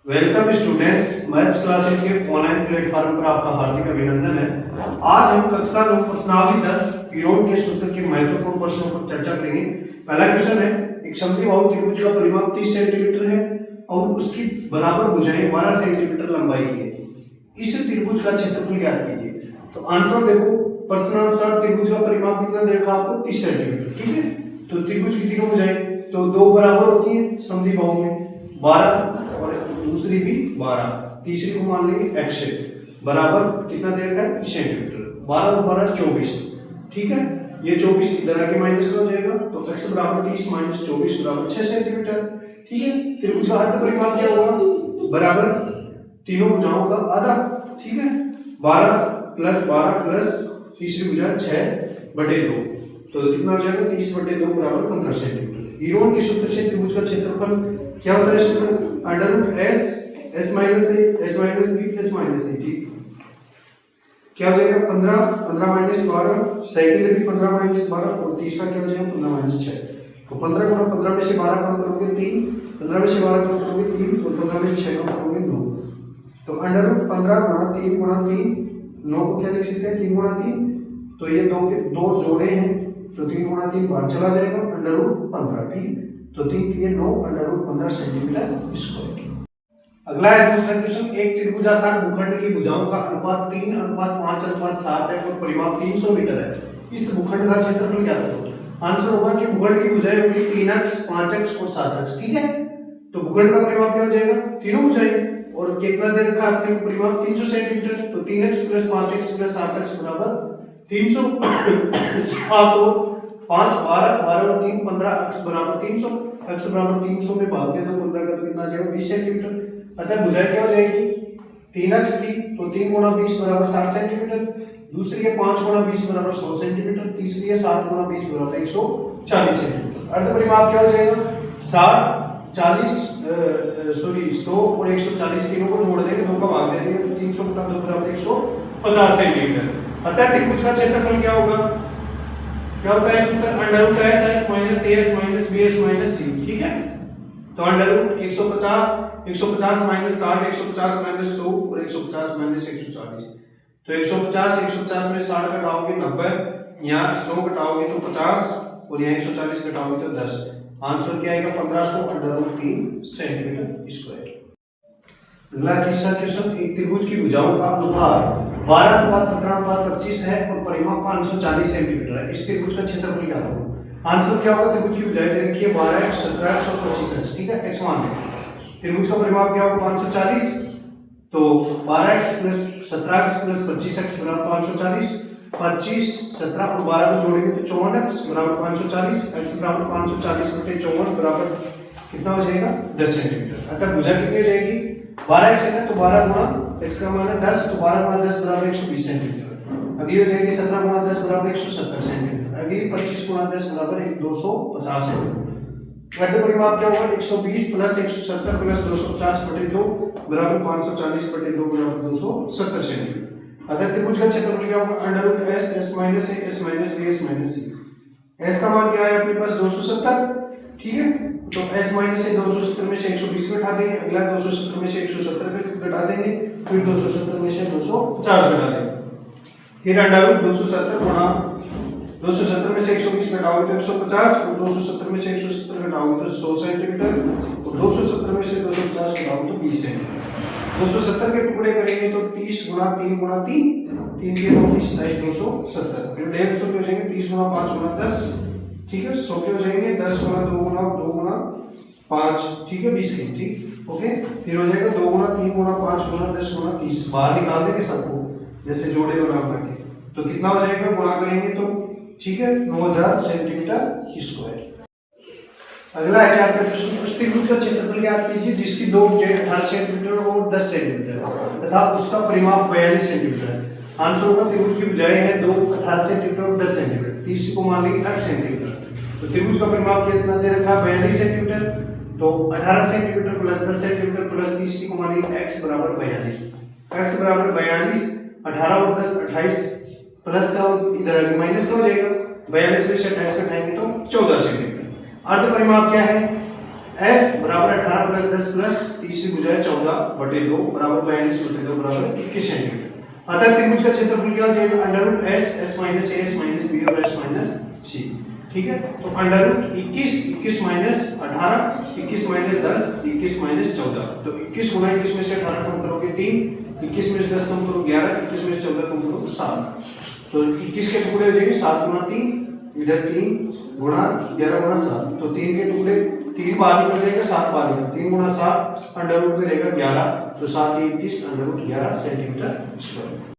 Welcome students, maths classes के online platform पर आपका हार्दिक अभिनंदन है। आज हम कक्षा 9 प्रश्नावली 10 पीरोन के सूत्र के महत्वपूर्ण प्रश्नों पर चर्चा करेंगे। पहला क्वेश्चन है, एक समद्विबाहु त्रिभुज का परिमाप 30 सेंटीमीटर है और उसकी बराबर भुजाएं 12 सेंटीमीटर लंबाई की है। इस त्रिभुज का क्षेत्रफल ज्ञात कीजिए। तो आंसर देखो, प्रश्नानुसार त्रिभुज का परिमाप कितना दे रखा आपको? 30 सेंटीमीटर। ठीक है, तो त्रिभुज की तीनों भुजाएं तो दो बराबर होती है समद्विबाहु में, 12 और दूसरी भी 12, तीसरी को मान लेंगे x बराबर कितना दे रखा है? 30 सेंटीमीटर। 12 और 12 24। ठीक है, ये 24 इधर आके माइनस हो जाएगा तो x बराबर 30 माइनस 24 बराबर 6 सेंटीमीटर। ठीक है, त्रिभुज का अर्ध परिमाप क्या होगा? बराबर तीनों भुजाओं का आधा। ठीक है, 12 प्लस तीसरी भुजा 6/2, तो कितना हो जाएगा? 30/2 बराबर 15 सेंटीमीटर। हीरोन के सूत्र से त्रिभुज का क्षेत्रफल क्या होता है? सूत्र √s minus b plus minus a। ठीक, क्या हो जाएगा? 15 माइनस 12, सेकंड भी 15 माइनस 12 और तीसरा क्या हो जाएगा? 15 माइनस 6। तो 15 गुणा 15 में से 12 कम करोगे 3, 15 में से 12 कम करोगे 3 और 15 में से 6 कम करोगे 9। तो √15 गुणा 3 गुणा 3, 9 को क्या लिख सकते हैं? 3 गुणा 3, तो ये दो जोड़े हैं तो 3 गुणा 3 बाहर चला जाएगा, √15। ठीक, तो 3 3 9 √15 सेंटीमीटर स्क्वायर। अगला है दूसरा क्वेश्चन, एक त्रिभुजाकार भूखंड की भुजाओं का अनुपात 3:5:7 है और परिमाप 300 मीटर है। इस भूखंड का क्षेत्रफल क्या होगा? आंसर होगा कि भूखंड की भुजाएं होंगी 3x, 5x और 7x। ठीक है, तो भूखंड का परिमाप क्या हो जाएगा? तीनों भुजाएं, और कितना दे रखा है आपने? परिमाप 300 सेंटीमीटर। तो 3x plus 5x plus 7x बराबर 300। 7 और 5 12, 12 और 3 15, x बराबर 300। x बराबर 300 में भाग दे तो 15 का तो कितना आ जाएगा? 20 सेंटीमीटर। अतः भुजाएं क्या हो जाएगी? 3x की तो 3 गुणा 20 बराबर 60 सेंटीमीटर, दूसरी है 5 गुणा 20 बराबर 100 सेंटीमीटर, तीसरी है 7 गुणा 20 बराबर 140 सेंटीमीटर। अर्ध परिमाप क्या हो जाएगा? 100 और 140 तीनों को जोड़ देंगे, दो का भाग दे देंगे तो 300 बटा 2 बराबर 150 सेंटीमीटर। अतः त्रिभुज का क्षेत्रफल क्या होगा? क्या होता है सूत्र? √s minus as minus bs minus c। ठीक है, तो √150 150 माइनस 60, 150 माइनस 100 और 150 माइनस 140। तो 150 में 60 घटाओगे 90, यहाँ 100 घटाओगे तो 50 और यहाँ 140 घटाओगे तो 10। आंसर क्या आएगा? 1500 सेंटीमीटर स्क्वायर। अगला तीसरा क्वेश्चन, एक त्रिभुज की भुजाओं का अनुपात 12:17:25 है और परिमाप 540 सेंटीमीटर है। इस त्रिभुज का क्षेत्रफल क्या होगा? आंसर क्या होगा? त्रिभुज की भुजाएं दे रखी है 12x, 17x और 25x। ठीक है, x मान लो। त्रिभुज का परिमाप क्या होगा? 540, तो 12x plus 17x plus 25x बराबर 540। 25 17 और 12 को जोड़ेंगे तो 54x बराबर 540। x बराबर 540 बटे 54 बराबर कितना हो जाएगा? 10 सेंटीमीटर। अतः भुजा कितनी हो जाएगी? 12x है ना, तो 12 गुणा x का मान है 10, तो 12 गुणा 10 बराबर 120 सेंटीमीटर। अगली हो जाएगी 17 गुणा 10 बराबर 170 सेंटीमीटर। अगली 25 गुणा 10 बराबर 250 सेंटीमीटर। अर्ध परिमाप क्या होगा? 120 प्लस 170 प्लस 250 बटे 2 बराबर 540 बटे 2 बराबर 270 सेंटीमीटर। अतः त्रिभुज का क्षेत्रफल क्या होगा? √s minus a s minus b s minus c। s का मान क्या है अपने पास? 270। ठीक है, तो s माइनस से 270 में से 120 घटा देंगे, अगला 270 में से 170 घटा देंगे, फिर 270 में से 250 घटा देंगे, फिर √270 गुणा 270 में से 120 घटाओगे तो 150 और 270 में से 170 घटाओगे तो 100 सेंटीमीटर और 270 में से 250 घटाओगे तो 20 सेंटीमीटर। 270 के टुकड़े करेंगे तो 30 गुणा 3 गुणा 3, 3 के 2 30 270, फिर 150 के हो जाएंगे 30 गुणा 5 गुणा 10। ठीक है, 100 के हो जाएंगे 10 गुणा 2 गुणा 5। ठीक है, 20 के। ठीक, ओके, फिर हो जाएगा 2 गुणा 3 गुणा 5 गुणा 10 गुणा 30। बाहर निकाल देंगे सबको जैसे जोड़े बना करके, तो कितना हो जाएगा? गुणा करेंगे तो ठीक है 9000 सेंटीमीटर स्क्वायर। अगला है 4 का क्वेश्चन, उस त्रिभुज का क्षेत्रफल ज्ञात कीजिए जिसकी दो भुजाएं 18 सेंटीमीटर और 10 सेंटीमीटर तथा उसका परिमाप 42 सेंटीमीटर है। आंसर होगा त्रिभुज की भुजाएं हैं 2 18 सेंटीमीटर और 10 सेंटीमीटर, तीसरी को मान लेंगे 8 सेंटीमीटर। तो त्रिभुज का परिमाप कितना दे रखा है? 42 सेंटीमीटर, तो 18 सेंटीमीटर प्लस 10 सेंटीमीटर प्लस तीसरी को मान लेंगे x बराबर 42। x बराबर 42, 18 और 10 28 प्लस का इधर आगे माइनस का हो जाएगा, 42 में से 28 घटाएंगे तो 14 सेंटीमीटर। अर्ध परिमाप क्या है? s बराबर 18 प्लस 10 प्लस तीसरी भुजा है 14/2 बराबर 42/2 बराबर 21 सेंटीमीटर। अतः त्रिभुज का क्षेत्रफल क्या हो जाएगा? Under root s minus a s minus b और s माइनस c। ठीक है, तो under root 21 minus 18, 21 minus 10, 21 minus 14, तो 21 गुना 21 में से 18 कम करोगे 3, 21 में से 10 कम करो 11, 21 में से 14 कम करो 7, तो 21 के टुकड़े हो जाएंगे 7 गुना 3, इधर 3 गुना 11 गुना 7, तो 3 के टुकड़े 3 बाहर निकल जाएगा 7 बाहर निकल, 3 गुना 7 अंडर रूट में रहेगा 11, तो 7 21 अंडर रूट 11 सेंटीमीटर स्क्वायर।